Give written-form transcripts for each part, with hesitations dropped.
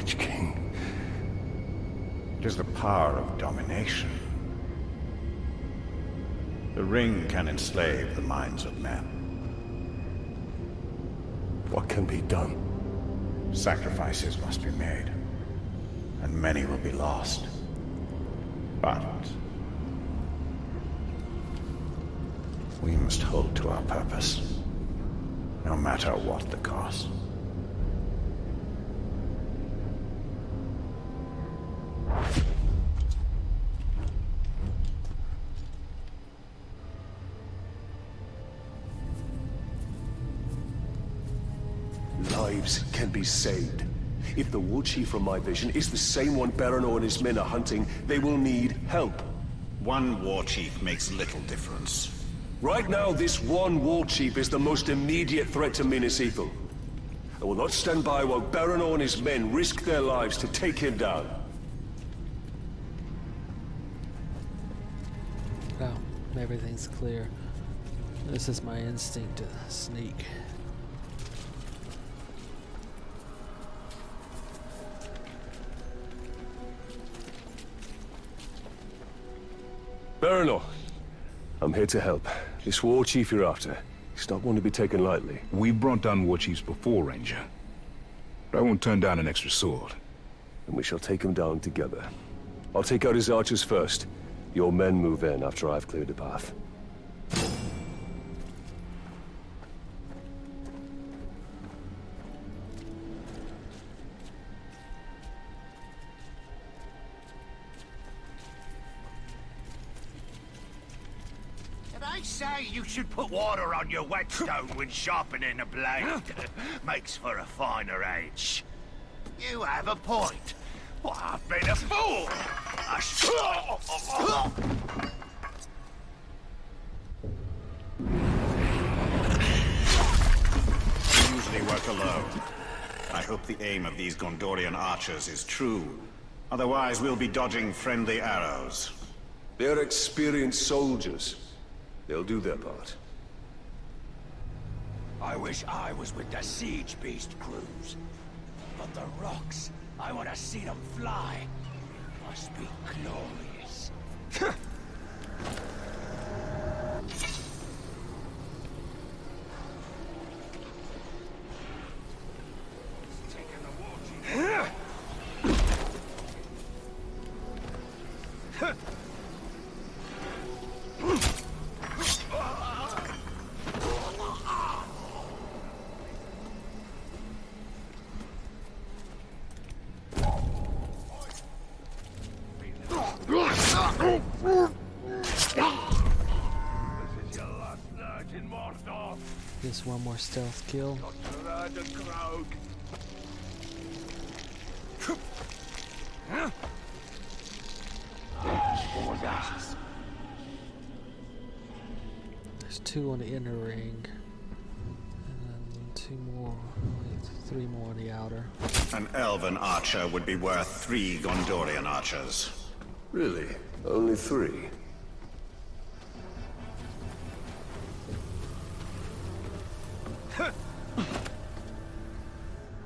Witch King. It is the power of domination. The ring can enslave the minds of men. What can be done? Sacrifices must be made, and many will be lost. But we must hold to our purpose, no matter what the cost. Lives can be saved. If the war chief from my vision is the same one Baranor and his men are hunting, they will need help. One war chief makes little difference. Right now, this one war chief is the most immediate threat to Minas Ithil. I will not stand by while Baranor and his men risk their lives to take him down. Oh, everything's clear. This is my instinct to sneak. Baranor, I'm here to help. This war chief you're after, he's not one to be taken lightly. We've brought down war chiefs before, Ranger. But I won't turn down an extra sword. And we shall take him down together. I'll take out his archers first. Your men move in after I've cleared the path. They say you should put water on your whetstone when sharpening a blade. Makes for a finer edge. You have a point. Well, I've been a fool. We usually work alone. I hope the aim of these Gondorian archers is true. Otherwise, we'll be dodging friendly arrows. They're experienced soldiers. They'll do their part. I wish I was with the Siege Beast crews. But the rocks, I want to see them fly. Must be glorious. Just one more stealth kill. There's two on the inner ring. And then two more. Three more on the outer. An elven archer would be worth 3 Gondorian archers. Really? Only 3?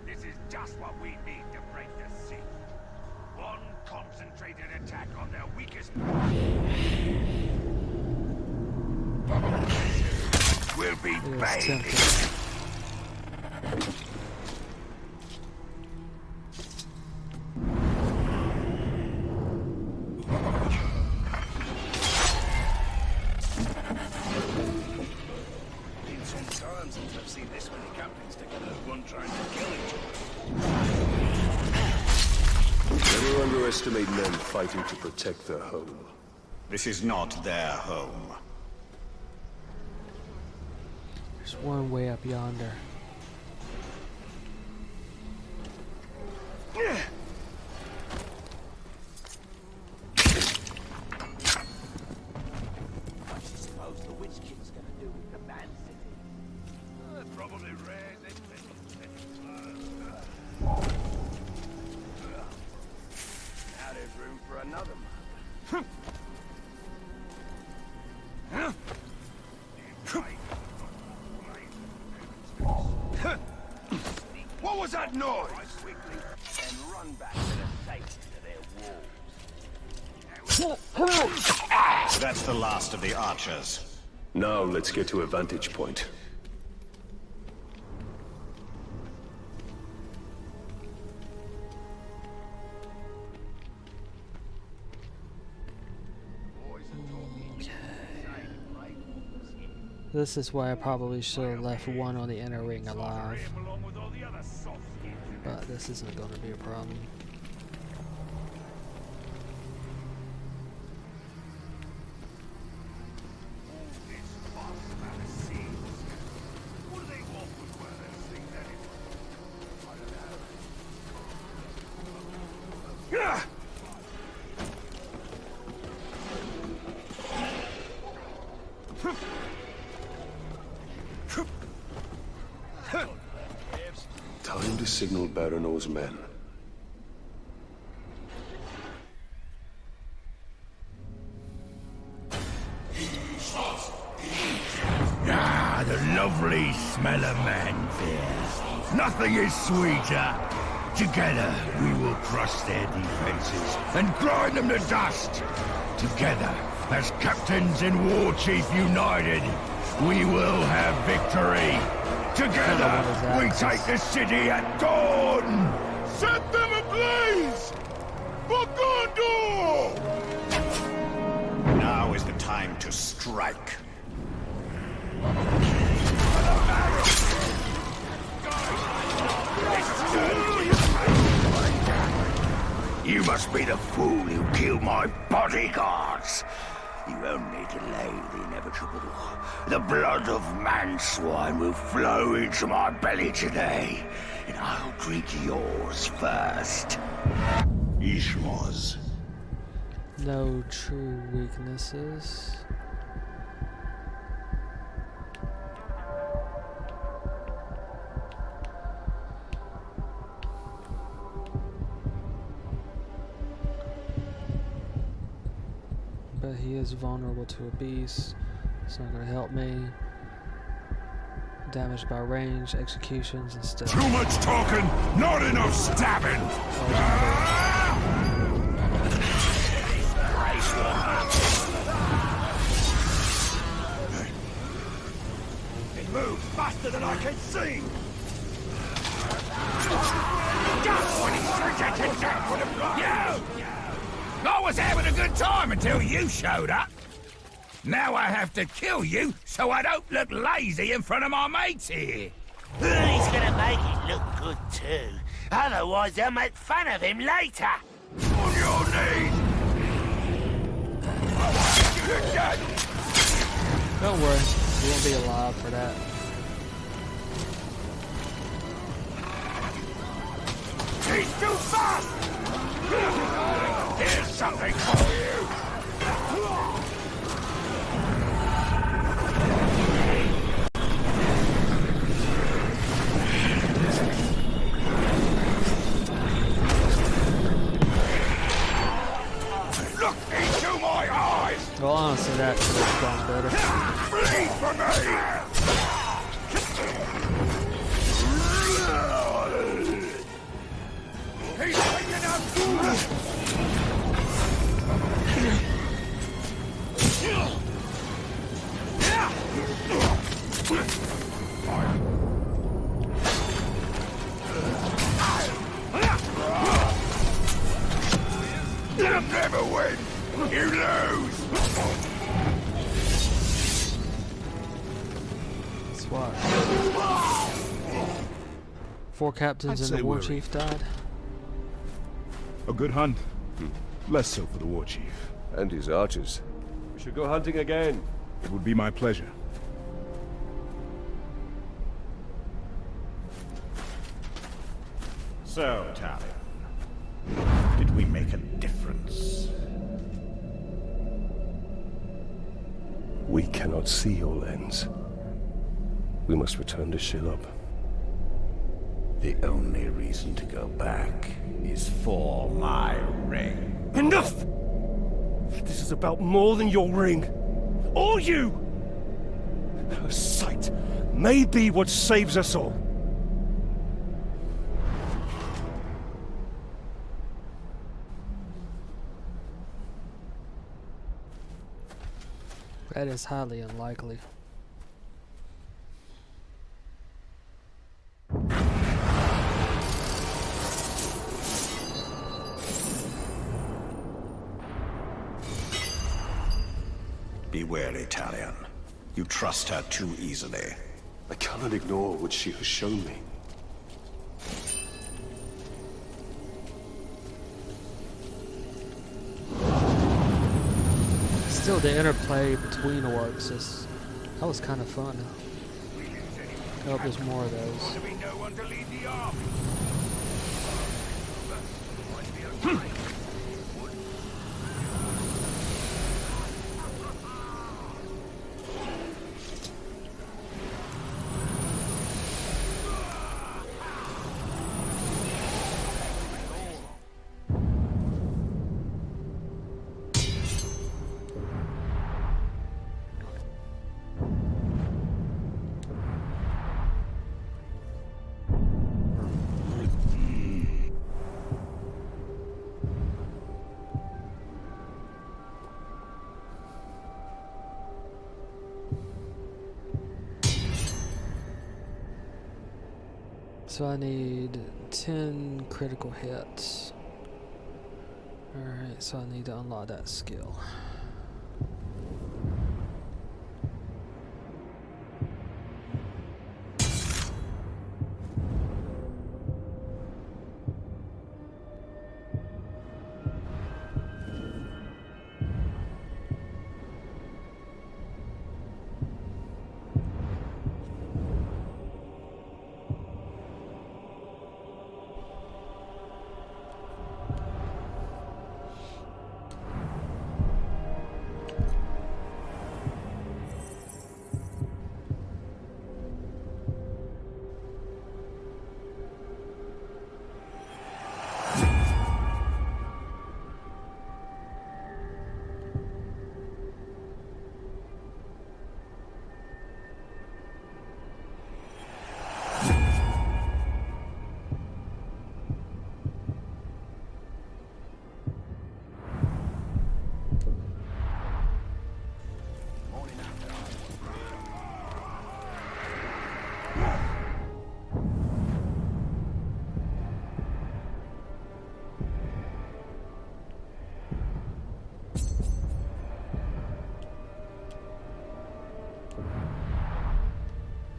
This is just what we need to break the siege. One concentrated attack on their weakest. We'll be It's baby. tempting. Been some time since I've seen this many captains together, one trying to kill each other. Never underestimate men fighting to protect their home. This is not their home. There's one way up yonder. What do you suppose the Witch King's gonna do with the Man City? Probably raise it. Now there's room for another man. What was that noise? And run run back to the safety of their walls. That's the last of the archers. Now let's get to a vantage point. This is why I probably should have left one on the inner ring alive. But this isn't going to be a problem. Time to signal Baran's men. Ah, the lovely smell of manfare. Nothing is sweeter. Together, we will crush their defenses and grind them to dust. Together, as captains and war chief united, we will have victory. Together, we take the city at dawn. Set them ablaze for Gondor! Now is the time to strike. You must be the fool who killed my bodyguards. You only delay the inevitable. The blood of man-swine will flow into my belly today, and I'll drink yours first. Ishmaz. No true weaknesses. But he is vulnerable to a beast. It's not going to help me. Damaged by range, executions, and stuff. Too much talking, not enough stabbing! It moves faster than I can see! I was having a good time until you showed up. Now I have to kill you so I don't look lazy in front of my mates here. He's gonna make it look good too. Otherwise they'll make fun of him later. On your knees! I want you to death! Don't worry, you won't be alive for that. He's too fast! Here's something for you! Look into my eyes! Well, honestly, that could have gone better. Bleed for me! He's taking up! You never win! You lose! That's why. 4 captains I'd and say the war we're chief died. A good hunt? Less so for the war chief. And his archers. We should go hunting again. It would be my pleasure. So, Talion, did we make a difference? We cannot see your lens. We must return to Shelob. The only reason to go back is for my ring. Enough! This is about more than your ring. Or you! Her sight may be what saves us all. That is highly unlikely. Be wary, Talion. You trust her too easily. I cannot ignore what she has shown me. Still, the interplay between orcs is that was kind of fun. I hope there's more of those. To be no one to lead the army. So I need 10 critical hits. Alright, so I need to unlock that skill.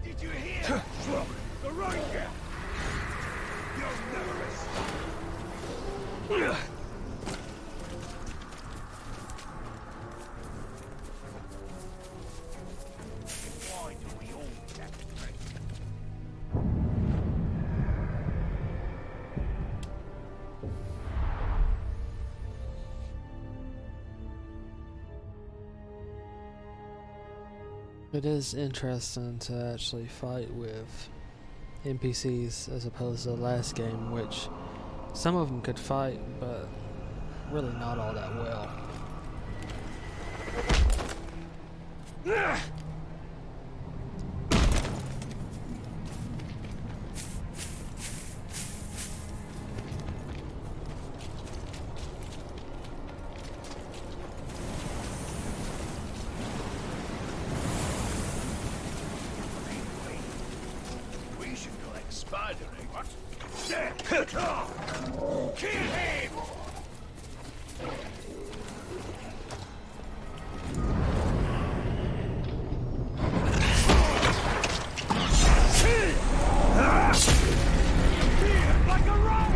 Did you hear? The Ranger! You'll never escape. Why do we all sacrifice? It is interesting to actually fight with NPCs as opposed to the last game, which some of them could fight, but really not all that well. We should collect spider eggs. What? There! Kill him! Like a rock!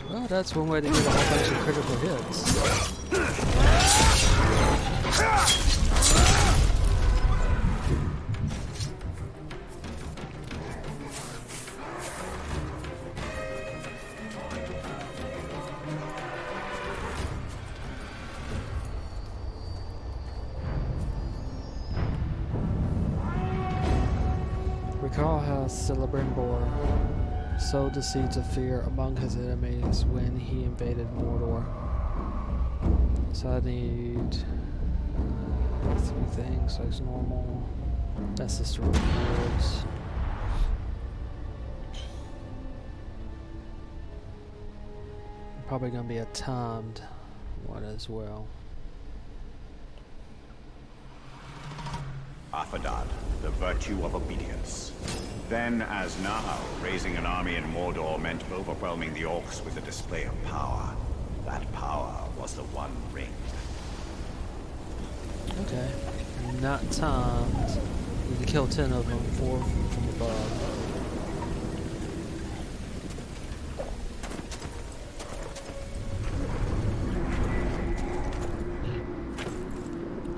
Well, that's one way to get a whole bunch of critical hits. Recall how Celebrimbor sowed the seeds of fear among his enemies when he invaded Mordor. So I need 3 things, so it's normal. That's just the rewards. Probably gonna be a timed one as well. Aphodad, the virtue of obedience. Then, as now, raising an army in Mordor meant overwhelming the orcs with a display of power. That power was the One Ring. Okay. Not timed. You can kill 10 of them, 4 from above.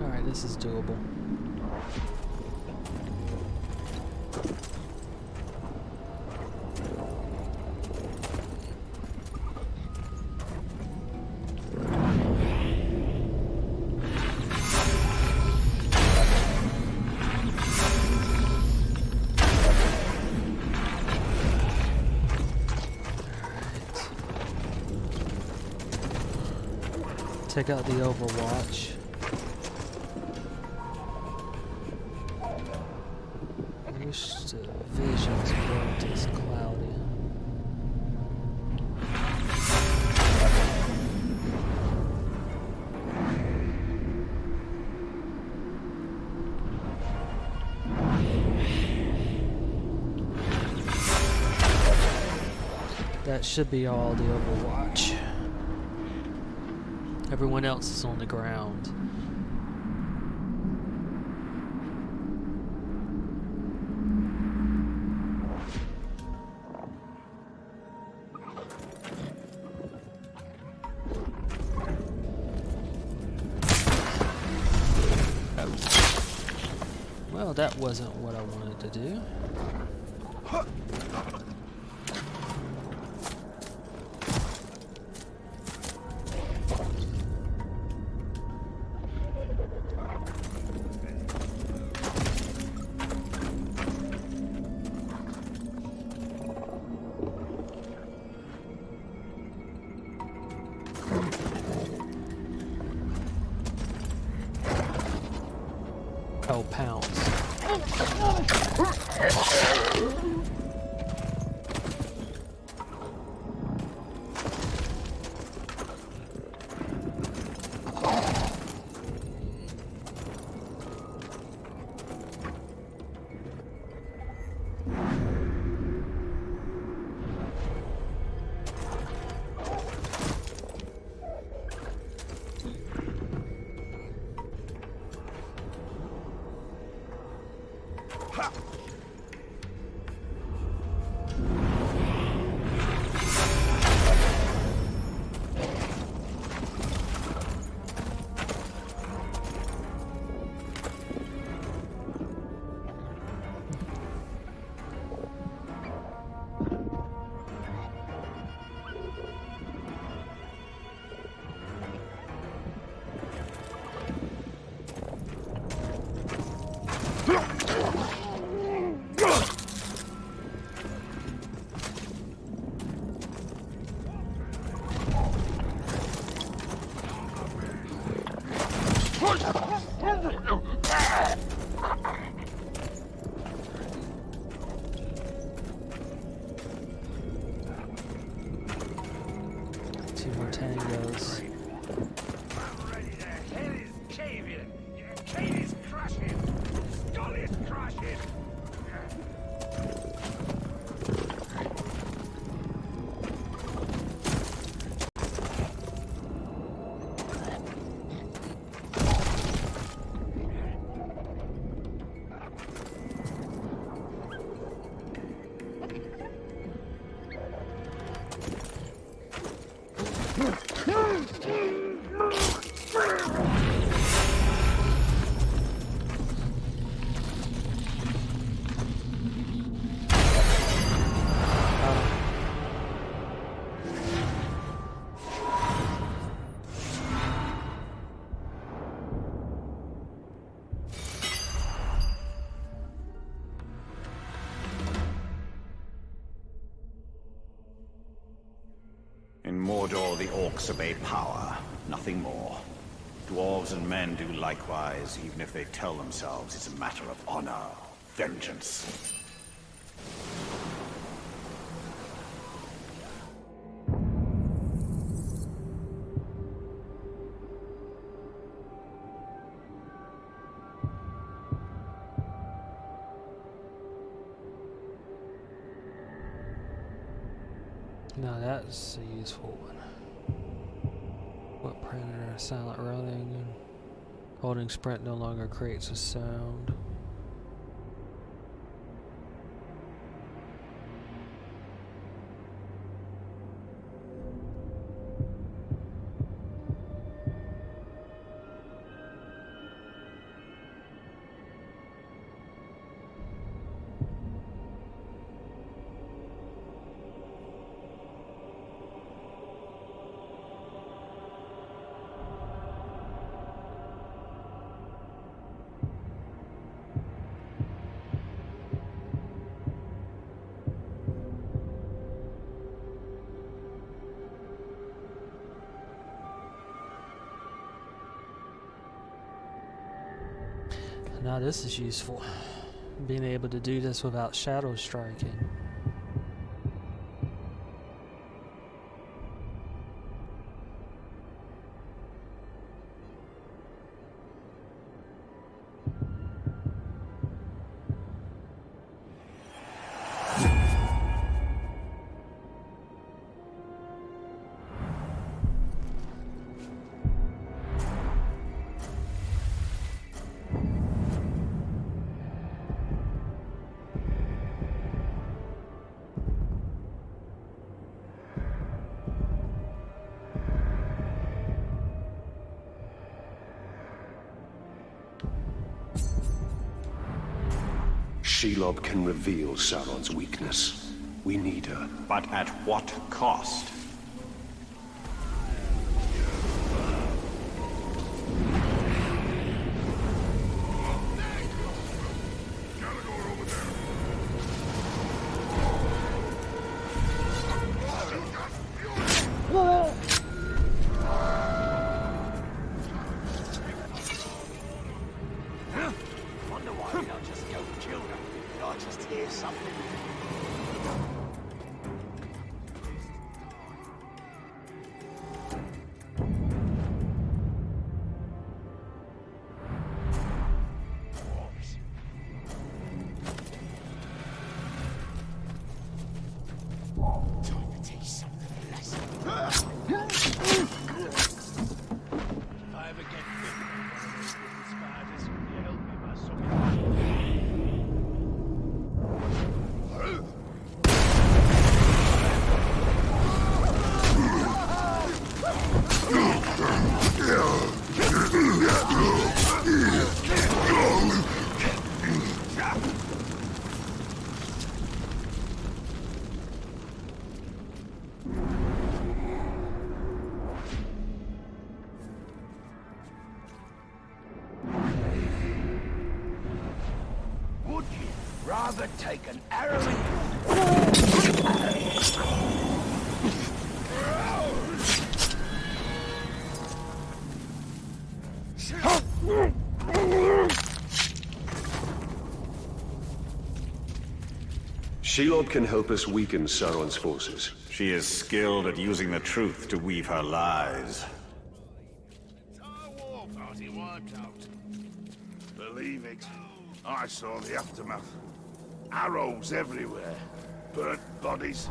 Alright, this is doable. Take out the Overwatch. I wish the visions weren't as cloudy. That should be all the Overwatch. Everyone else is on the ground. Well, that wasn't what I wanted to do. Oh, pounds. Two more tangos. I'm ready to hell is caving. Cave is crushing. Skull is crushing. In Mordor, the orcs obey power, nothing more. Dwarves and men do likewise, even if they tell themselves it's a matter of honor, vengeance. Now that's a useful one. What printer? Silent running. Holding sprint no longer creates a sound. Now this is useful. Being able to do this without shadow striking. Shelob can reveal Sauron's weakness. We need her. But at what cost? Would you rather take an arrow in... Shelob can help us weaken Sauron's forces. She is skilled at using the truth to weave her lies. Our war party wiped out. Believe it. I saw the aftermath. Arrows everywhere. Burnt bodies.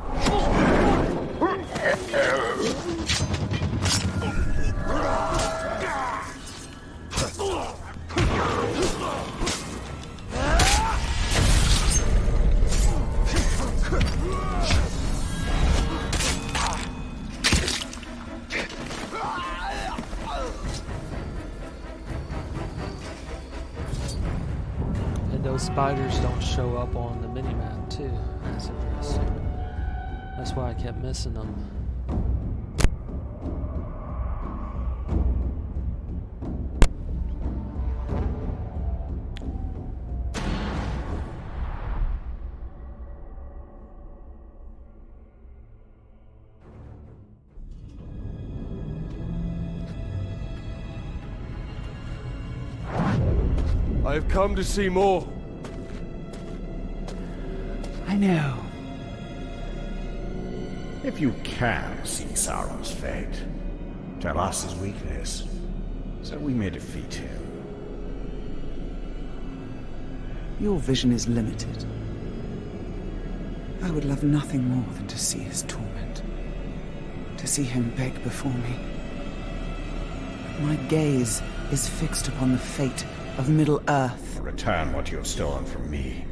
And those spiders don't show up on the minimap too. That's interesting. That's why I kept missing them. I have come to see more. I know. If you can see Sauron's fate, tell us his weakness, so we may defeat him. Your vision is limited. I would love nothing more than to see his torment. To see him beg before me. But my gaze is fixed upon the fate of Middle-earth. Return what you have stolen from me,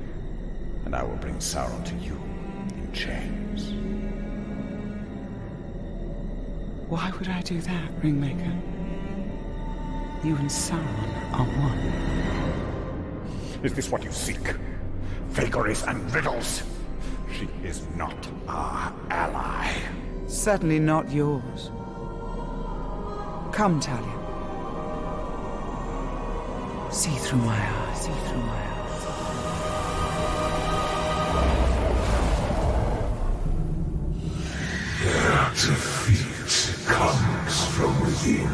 and I will bring Sauron to you in chains. Why would I do that, Ringmaker? You and Sauron are one. Is this what you seek? Vagaries and riddles? She is not our ally. Certainly not yours. Come, Talia. See through my eyes. See through my eyes. Their defeat comes from within.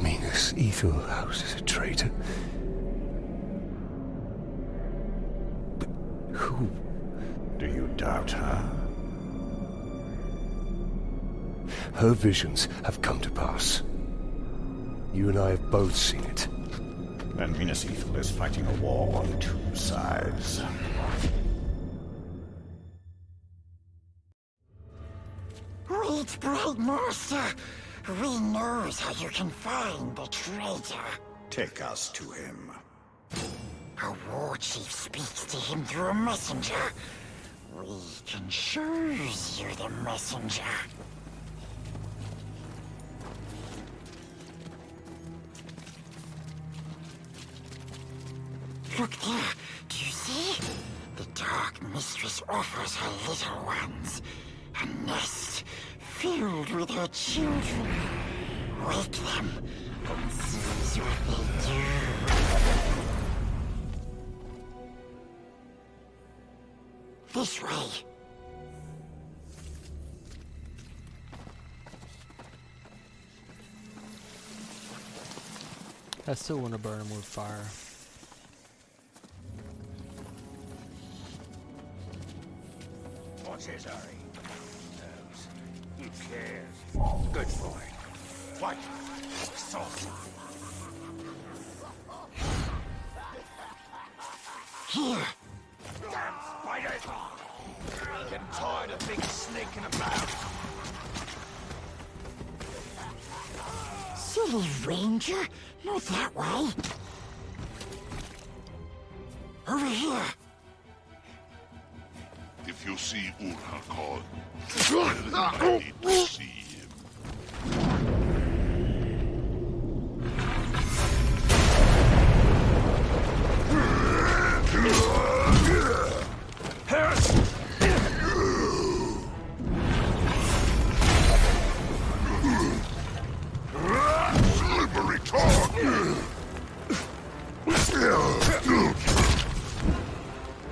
Minas Ethelhouse is a traitor. But who? Do you doubt her? Her visions have come to pass. You and I have both seen it. Then Minas Ithil is fighting a war on two sides. Wait, Bright Master! We knows how you can find the traitor. Take us to him. Our war chief speaks to him through a messenger. We can choose you the messenger. Look there. Do you see? The Dark Mistress offers her little ones a nest filled with her children. Wake them and see what they do. This way. I still want to burn him with fire. What's his hurry? Who cares? Good boy. What? Salt. Here. Damn spiders! Getting tired of being sneaking about. Silly ranger. Not that way. Over here. If you see Ur-Hakon, I need to see him. Slippery talk!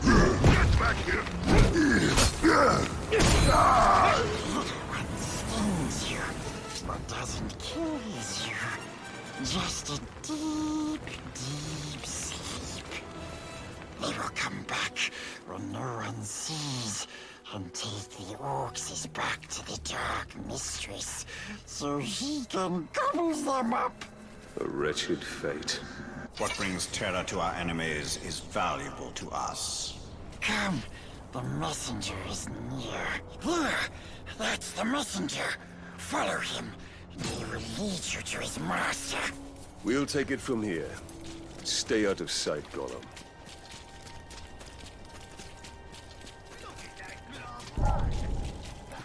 Get back here! One stings you, but doesn't kill you. Just a deep, deep sleep. They will come back when no one sees and take the Orcs back to the Dark Mistress so he can gobble them up. A wretched fate. What brings terror to our enemies is valuable to us. Come, the messenger is near. There, that's the messenger. Follow him, and he will lead you to his master. We'll take it from here. Stay out of sight, Gollum.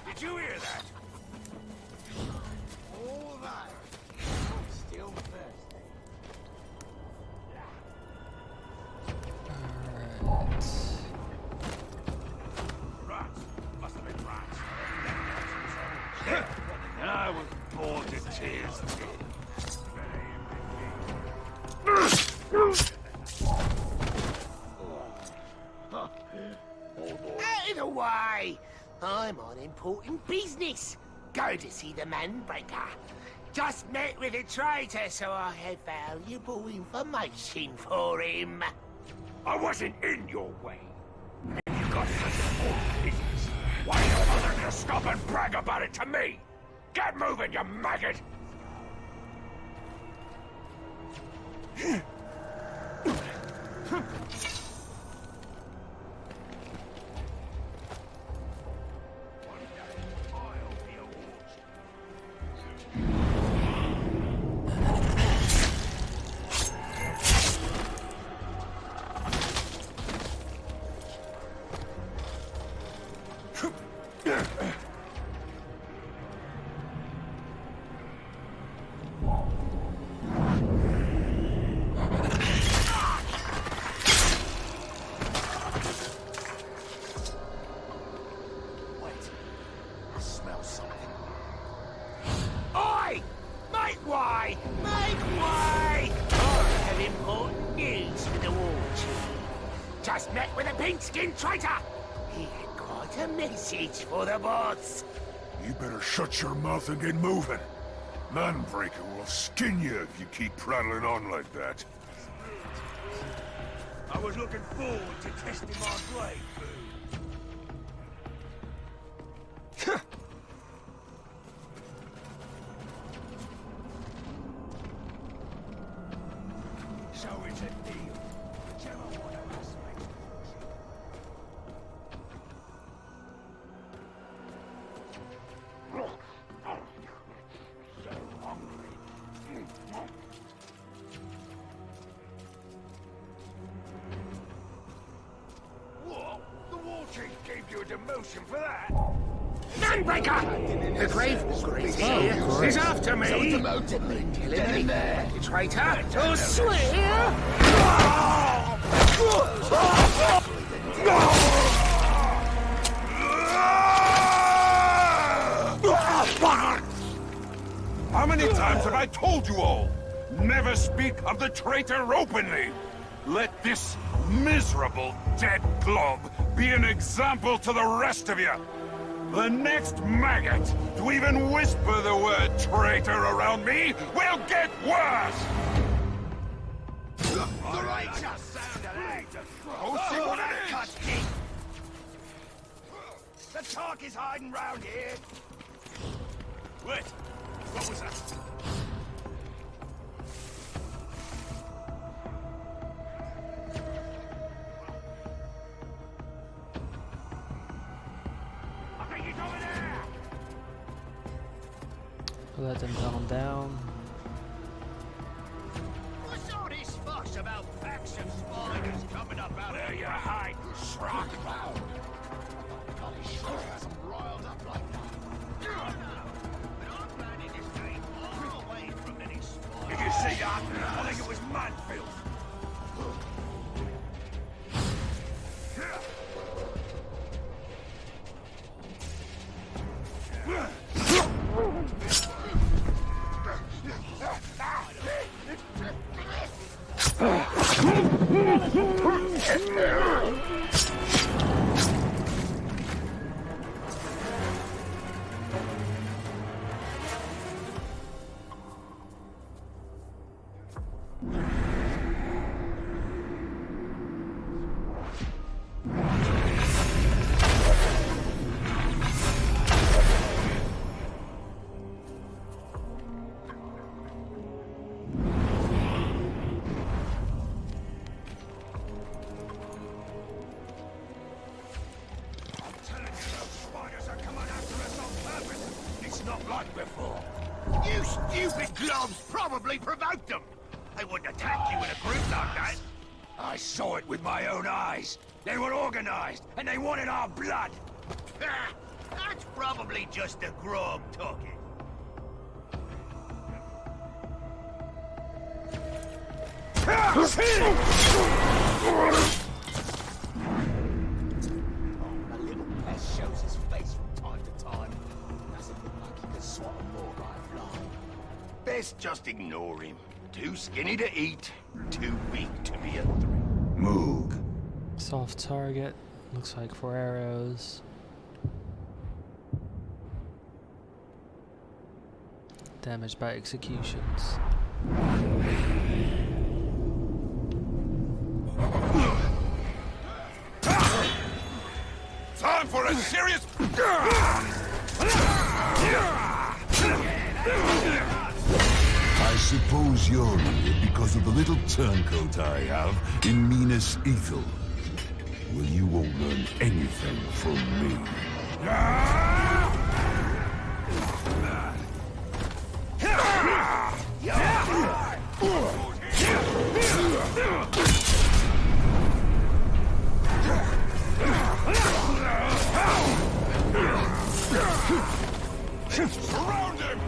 Did you hear that? All that. Still thirsty. Alright. Rats. Must have been rats. And I was bored to tears. I'm on important business. Go to see the Manbreaker. Just met with a traitor, so I have valuable information for him. I wasn't in your way. If you got such important business, why don't bother to stop and brag about it to me? Get moving, you maggot! Just met with a pink-skinned traitor! He had quite a message for the boss. You better shut your mouth and get moving. Manbreaker will skin you if you keep prattling on like that. I was looking forward to testing my blade. So it's a deal. Whichever one of us makes so hungry. What? The war chief gave you a demotion for that? Manbreaker! The Gravewalker is here. He's after me! So demoted me. Killing me. You traitor! Oh, swear! How many times have I told you all? Never speak of the traitor openly! Let this miserable dead glob be an example to the rest of you! The next maggot to even whisper the word traitor around me will get worse! The right just sounded Oh, see what it is! The talk is hiding round here. Wait, what was that? I think he's over there. Let them calm down. What's all this fuss about packs of spiders coming up out of your hide, Shrock? Did you see that? I think it was Manfield. You stupid globs probably provoked them. They wouldn't attack you in a group like that. I saw it with my own eyes. They were organized, and they wanted our blood. That's probably just a grog talking. A little pest shows his face from time to time. Doesn't look like he can swat a more by a fly. Best just ignore him. Too skinny to eat, too weak to be a threat. Moog. Soft target. Looks like 4 arrows. damaged by executions. Time for a serious... I suppose you're here because of the little turncoat I have in Minas Ethel. Well, you won't learn anything from me. Surround him!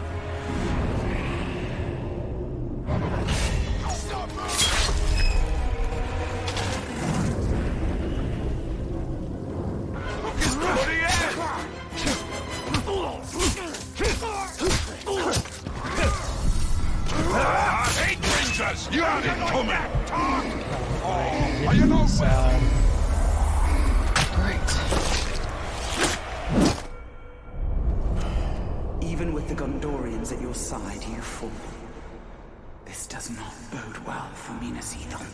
You had it coming! Oh, are you not well? Great. Even with the Gondorians at your side, you fall. This does not bode well for Minas Ethel.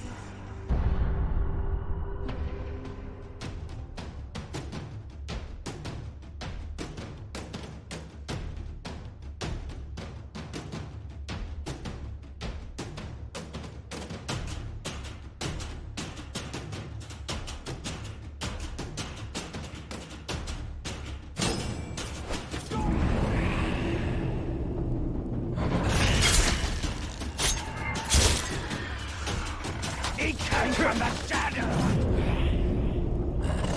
He came from the shadow!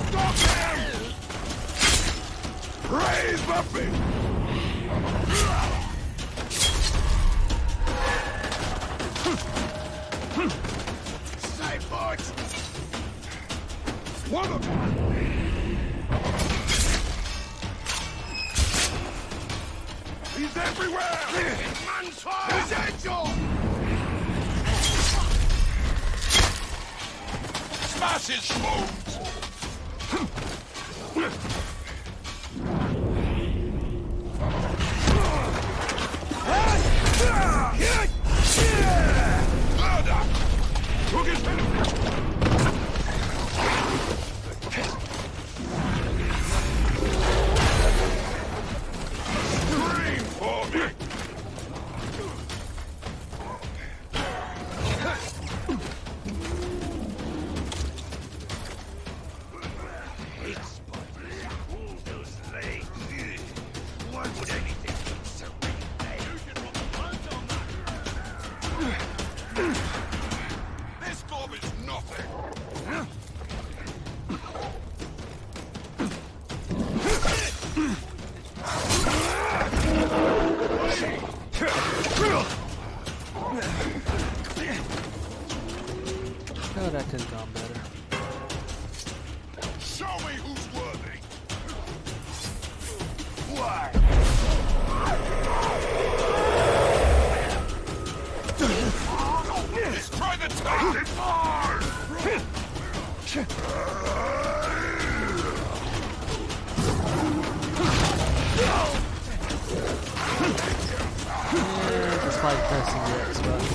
Stop him! Raise the beat! Stay put! One of them! He's everywhere! Man's fire! He's Angel! Smash his bones! Murder! Took his benefit! Scream for me! Why would anything be so This gob is nothing! Oh, that could have gone better. Show me who's worthy! Why? Let's try the taste! Despite pressing the X button.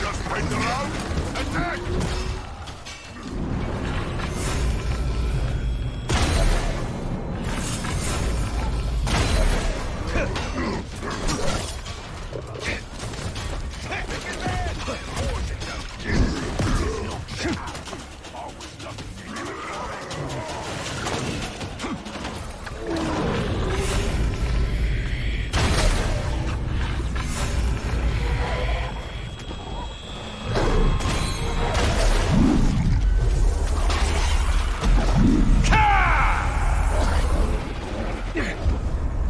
Just wait around! Attack!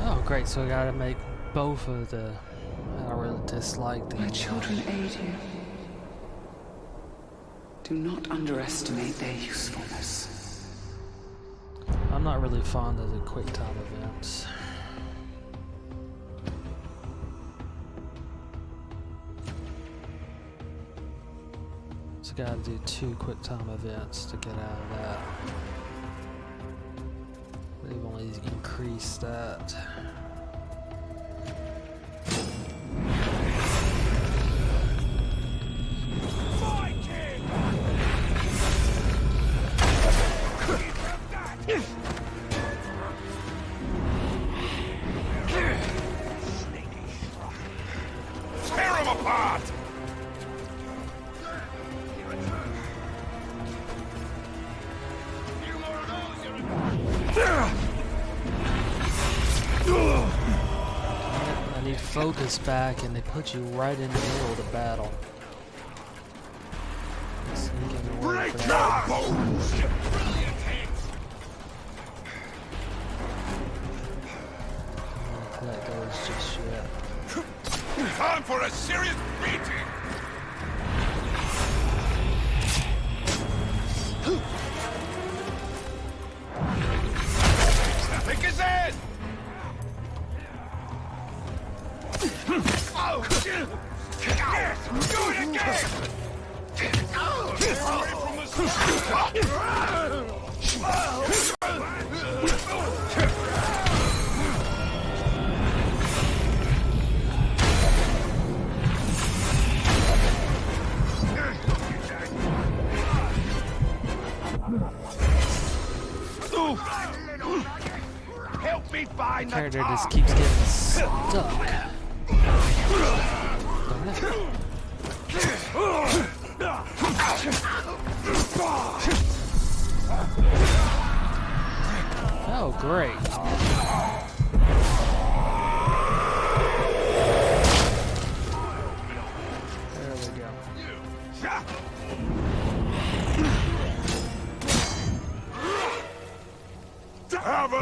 Oh, great, so I gotta make both of the... I really dislike the... My children aid you. Do not underestimate their usefulness. I'm not really fond of the quick time events. So gotta do 2 quick time events to get out of that. They've only increased that. Tear him apart! I need focus back, and they put you right in the middle of the battle. Sneaking away for that. That goes just yet. Time for a serious beating! Snapping his head! Do it again! Away from help me find the Character tar. just keeps getting stuck. Darn it. Oh, great. There we go. Have a...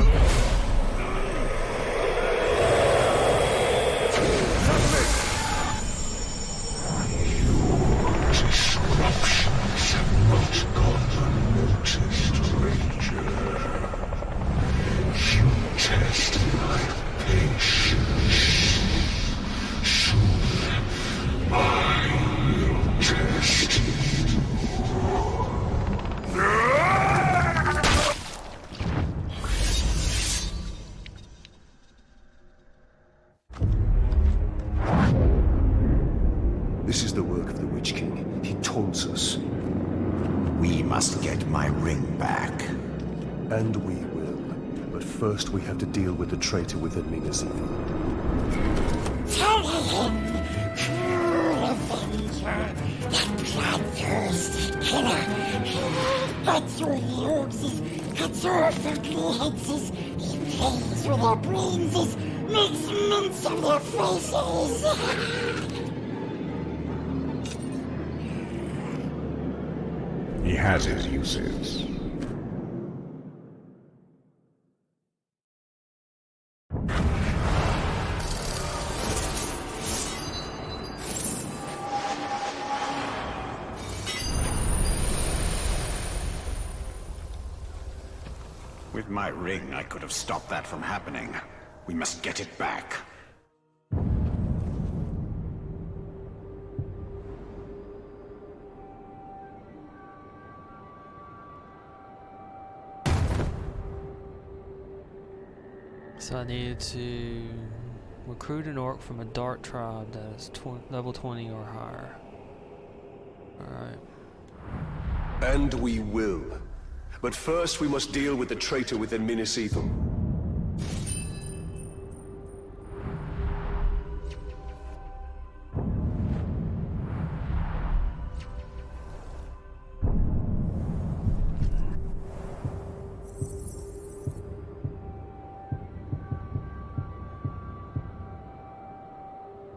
Disruptions have not gone unnoticed, Ranger. You test my patience. Soon, I will test you. This is the work of the Witch King. He taunts us. We must get my ring back. And we will. But first we have to deal with the traitor within Minas Ithil. Tell him, true avenger, that bloodthirsty killer. That's your uses, cuts off their heads, he plays with their brains, makes mince of their faces. He has his uses. With my ring, I could have stopped that from happening. We must get it back. So I needed to recruit an orc from a dark tribe that is level 20 or higher. Alright. And we will. But first we must deal with the traitor within Minas Ithil.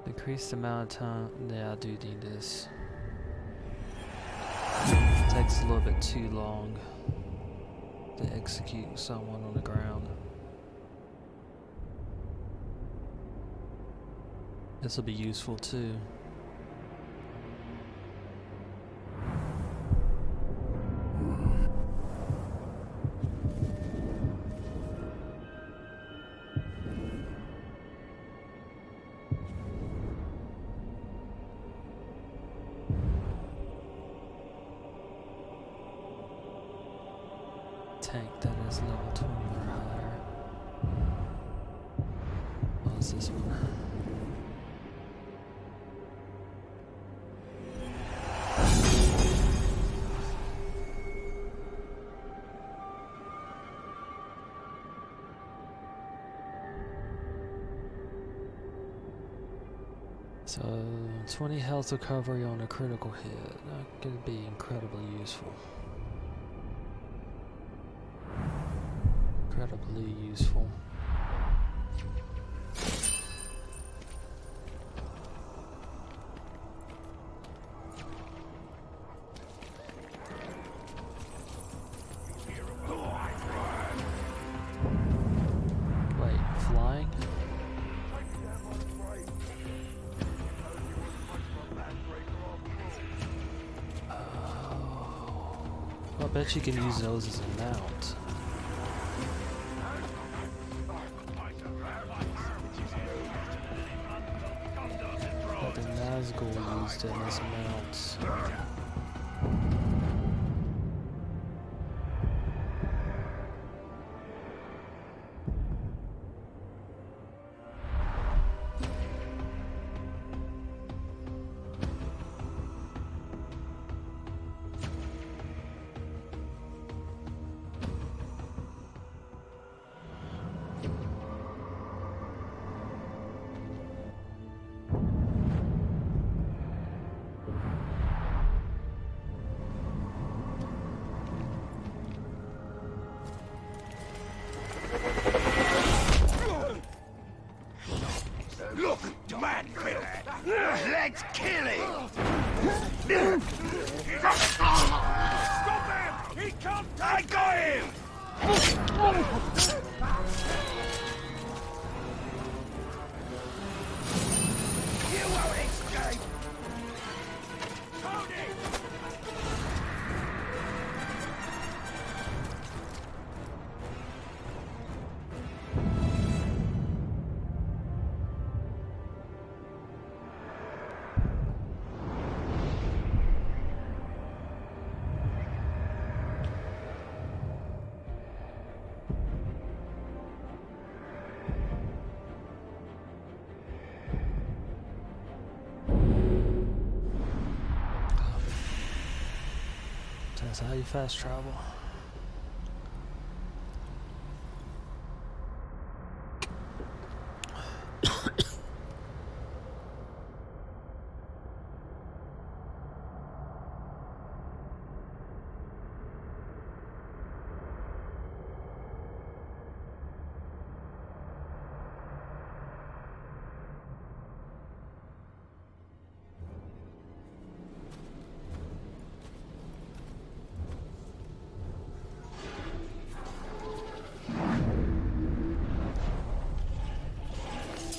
Decrease the amount of time. Yeah, I do need this. Takes a little bit too long to execute someone on the ground. This will be useful too. Tank that is level 20 or higher. What's this one? So, 20 health recovery on a critical hit. That could be incredibly useful. Incredibly useful. Wait, flying? I bet you can use those as a mount. But the Nazgul used it as mounts. Look, man, let's kill him! Stop him! He can't! I got him! You won't escape! Tony! That's how you fast travel.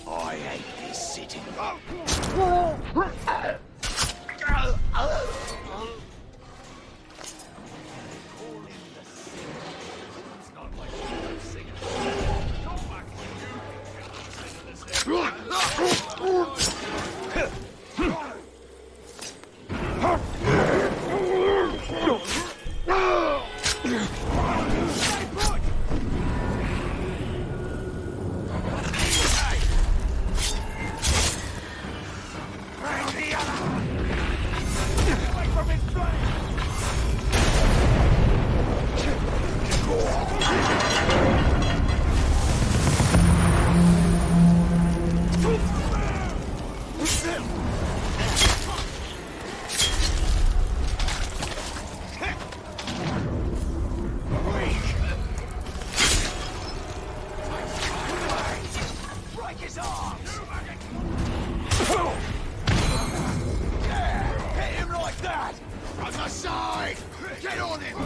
I hate this city. Break his arms! Hit him like that! On the side! Get on him!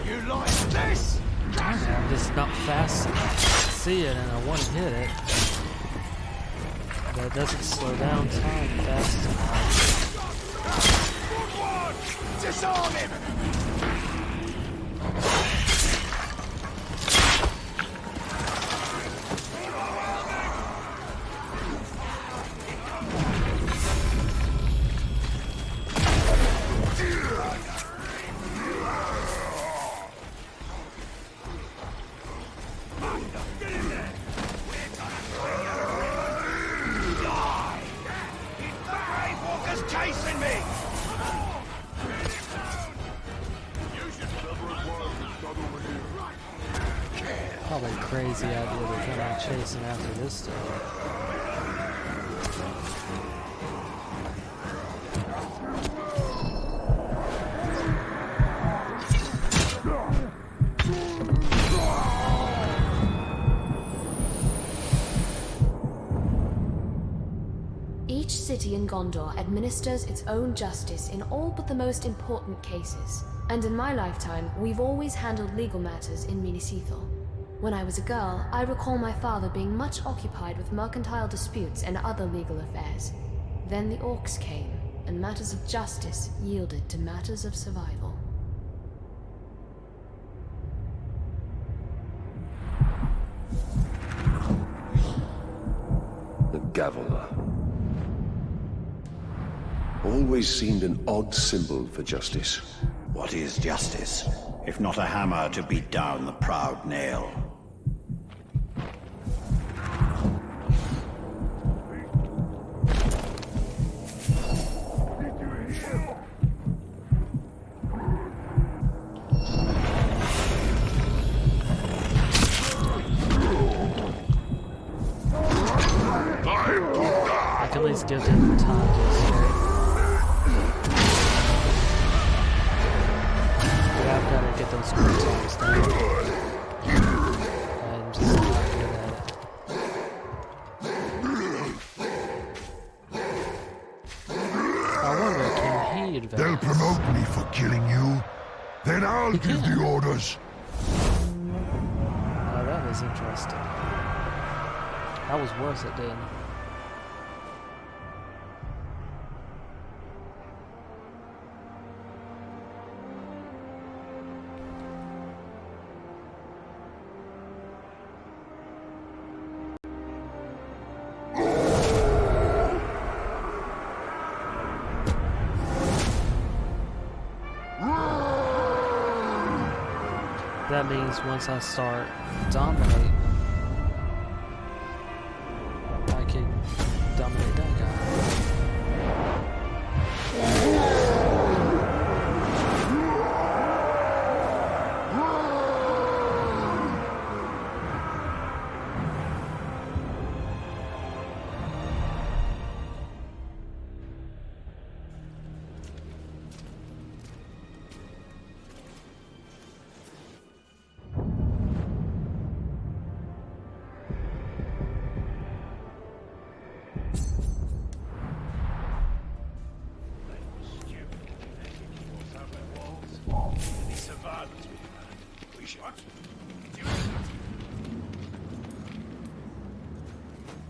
You like this? I'm just not fast enough to see it and I want to hit it. But it doesn't slow down time fast enough. Disarm him! Get Probably a crazy idea to come out chasing after this stuff. Each city in Gondor administers its own justice in all but the most important cases. And in my lifetime, we've always handled legal matters in Minas Ithil. When I was a girl, I recall my father being much occupied with mercantile disputes and other legal affairs. Then the orcs came, and matters of justice yielded to matters of survival. The gavel. Always seemed an odd symbol for justice. What is justice, if not a hammer to beat down the proud nail? I can at least give them time to escape. Yeah, I've got to get those croutons down. I'm just not good at it. I wonder, can he advance? They'll promote me for killing you. Then I'll give the orders. Oh, that is interesting. That was worth it, then. That means once I start dominating, I can dominate that guy.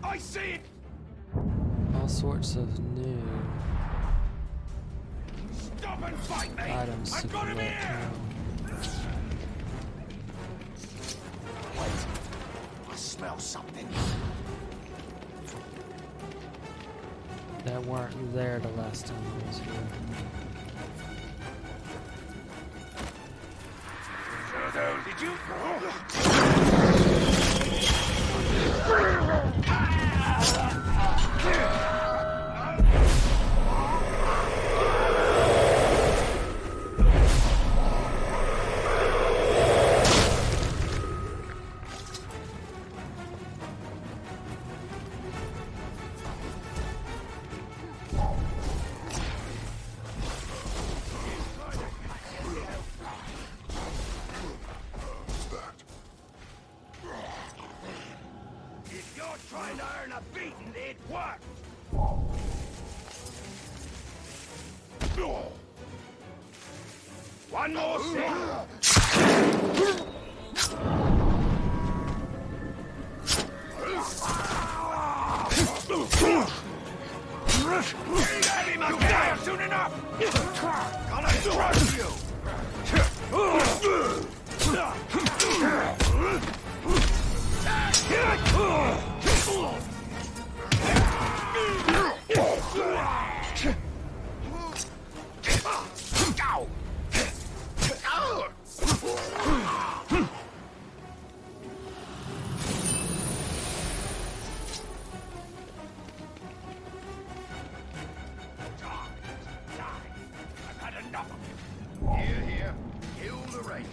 I see it! All sorts of new Stop and fight me! items to I've got him collect here! now. Wait, I smell something. That weren't there the last time I was here. Did you? Trying to earn a beating, it worked! One more Get at him again soon enough! Gonna trust you!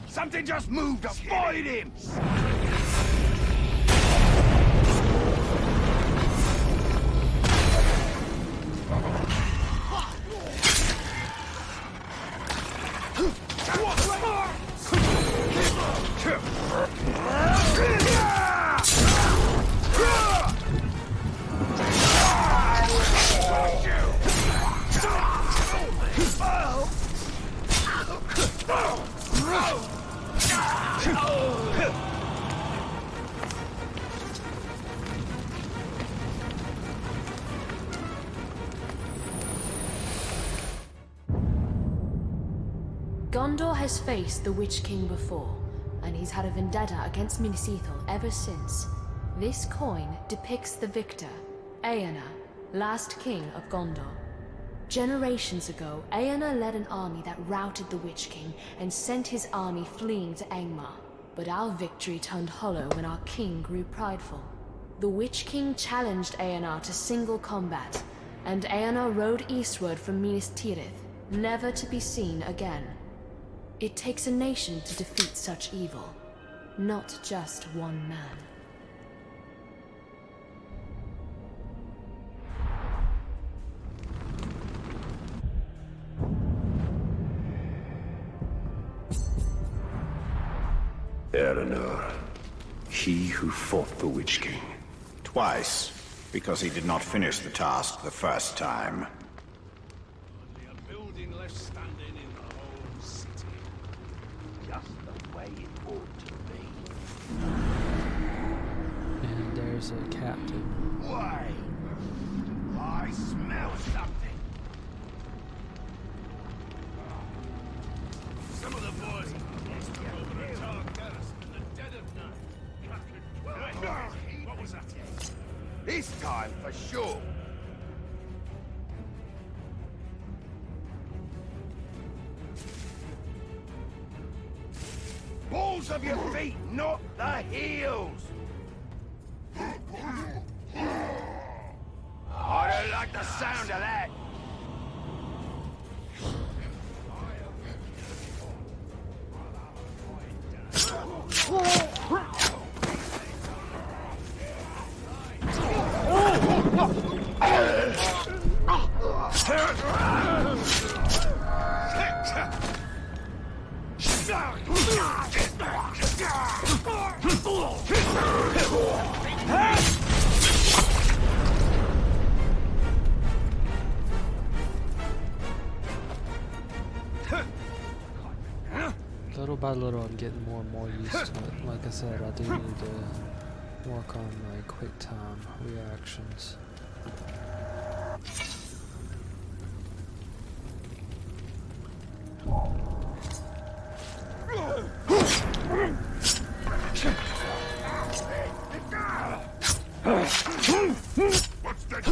Something just moved to fight him! Gondor has faced the Witch King before, and he's had a vendetta against Minas Ithil ever since. This coin depicts the victor, Eärnur, last king of Gondor. Generations ago, Eärnur led an army that routed the Witch King and sent his army fleeing to Angmar. But our victory turned hollow when our king grew prideful. The Witch King challenged Eärnur to single combat, and Eärnur rode eastward from Minas Tirith, never to be seen again. It takes a nation to defeat such evil, not just one man. Eärnur, he who fought the Witch King. Twice, because he did not finish the task the first time. Only a building left standing in the whole city. Just the way it ought to be. And there's a captain. Why? I smell something. Some of the boys over the tower terrace in the dead of night. What was that? This time for sure. Balls of your feet, not the heels. I don't like the sound of that. Little by little, I'm getting more and more used to it. Like I said, I do need to work on my quick time reactions. What's that?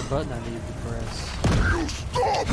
Button I need to press. You stop!